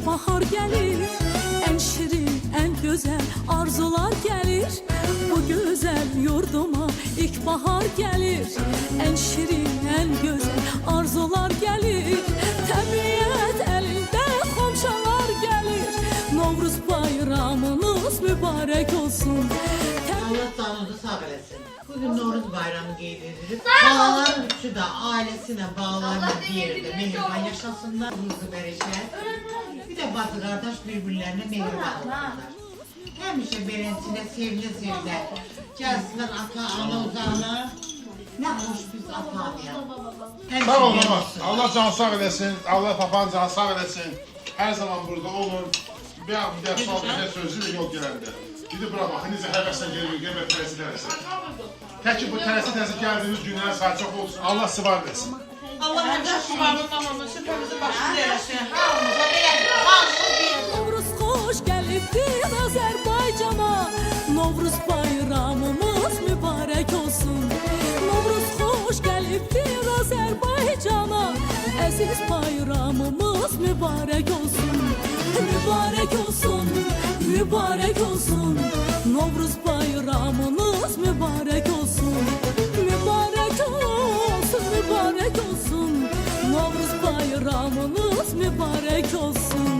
bahar gelir, en şirin, en güzel arzular gelir. Bu güzel yurduma ilkbahar gelir, en şirin, en güzel arzular gelir. Tabiat elinde komşalar gelir, Novruz bayramınız mübarek olsun. Allah canınızı sağ eləsin. Bugün Novruz bayramı qeyd edilir. Balaların üçü de ailesine bağlarına bir yerde mehriban yaşasınlar. Rızı verişler. Bir de batı kardeş birbirlerine mehriban olsunlar. Həmişə belentine sevile. Gelsinler ata, ana uzağına. Ne hoş biz ata-anaya. Sağ olun baba. Allah canı sağ eləsin. Allah papan canı sağ eləsin. Her zaman burada olun. Bir sual bir sözüyle yol gələndə. Gidip bura baxın, necə həvəslə gəlir, və tələsi tələsi. Tək ki bu tələsi gəldiyiniz günlər saat çox olsun. Allah sıvar versin. Allah həmişə şumarın namamı, süpəmizin başını eləsin. Hamımıza belədir. Novruz xoş gəlibdir Azərbaycana, Novruz bayramımız mübarək olsun. Novruz xoş gəlibdir Azərbaycana, əziz bayramımız mübarək olsun. Mübarək olsun, mübarək olsun, Novruz bayramınız mübarək olsun. Mübarək olsun, mübarək olsun, Novruz bayramınız mübarək olsun.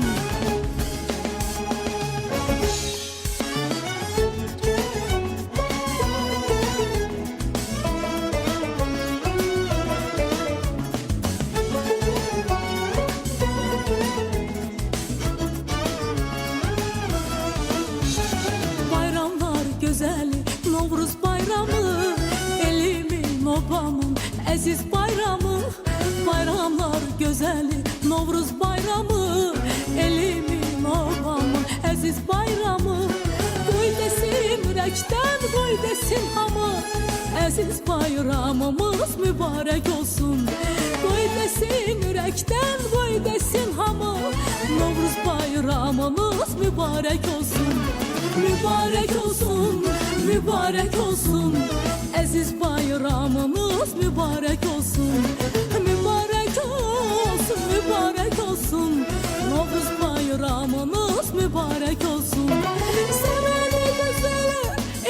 Güzeli Novruz bayramı, elimin obamın əziz bayramı. Bayramlar gözeli Novruz bayramı, elimin obamın əziz bayramı. Qoy desin ürəkdən, qoy desin hamı, əziz bayramımız mübarək olsun. Qoy desin ürəkdən, qoy desin hamı, Novruz bayramımız mübarək olsun. Mübarek olsun, mübarek olsun, əziz bayramımız mübarek olsun. Mübarek olsun, mübarek olsun, Novruz bayramımız mübarek olsun. Sevəni gözəli,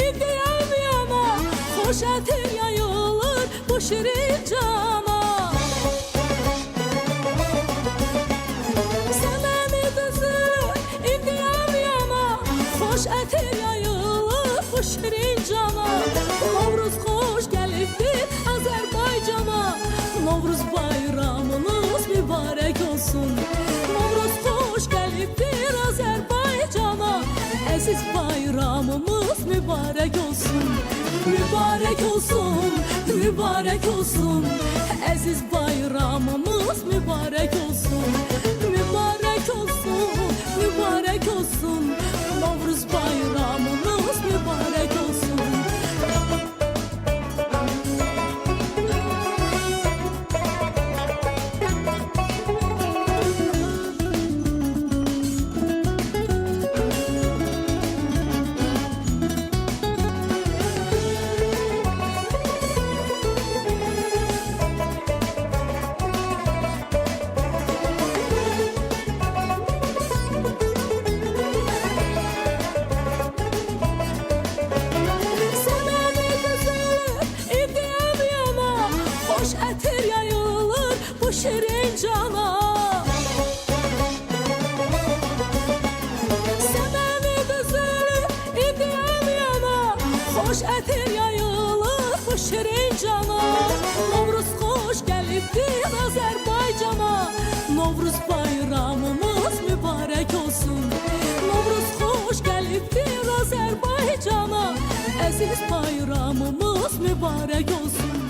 indiyəm yana, xoş ətir yayılır bu şirin cana. Xoş ətir yayılır bu şirin cana, Novruz xoş gəlibdir Azərbaycana, Novruz bayramınız mübarək olsun. Novruz xoş gəlibdir Azərbaycana, əziz bayramımız mübarək olsun. Mübarək olsun, mübarək olsun, əziz bayramımız mübarək olsun. Mübarək olsun, mübarək olsun, Novruz bayramımız mübarek olsun. Ətir yayılır bu şirin cana. Səməni gözəli, indiyəm yana, xoş ətir yayılır bu şirin cana. Novruz xoş gəlibdir Azərbaycana, Novruz bayramımız mübarək olsun. Novruz xoş gəlibdir Azərbaycana, əziz bayramımız mübarək olsun.